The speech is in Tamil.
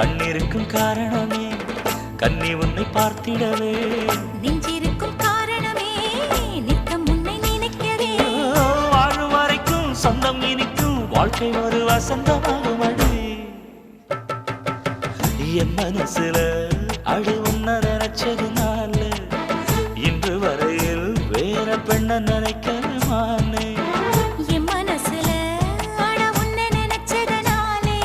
கண்ணிருக்கும் காரணமே கண்ணி உன்னை பார்த்திடவே நெஞ்சிருக்கும் காரணமே நித்தம் உன்னை நினைக்கவே வாழும் வரைக்கும் சொந்தம் இனிக்கும் வாழ்க்கை ஒரு வசந்தமாகும் அடி என் மனசுல அடி உன்ன நினைச்சதுனால இன்று வரையில் வேற பெண்ண நினைக்கிறமானே என் மனசுல அட உன்னை நினைச்சதனாலே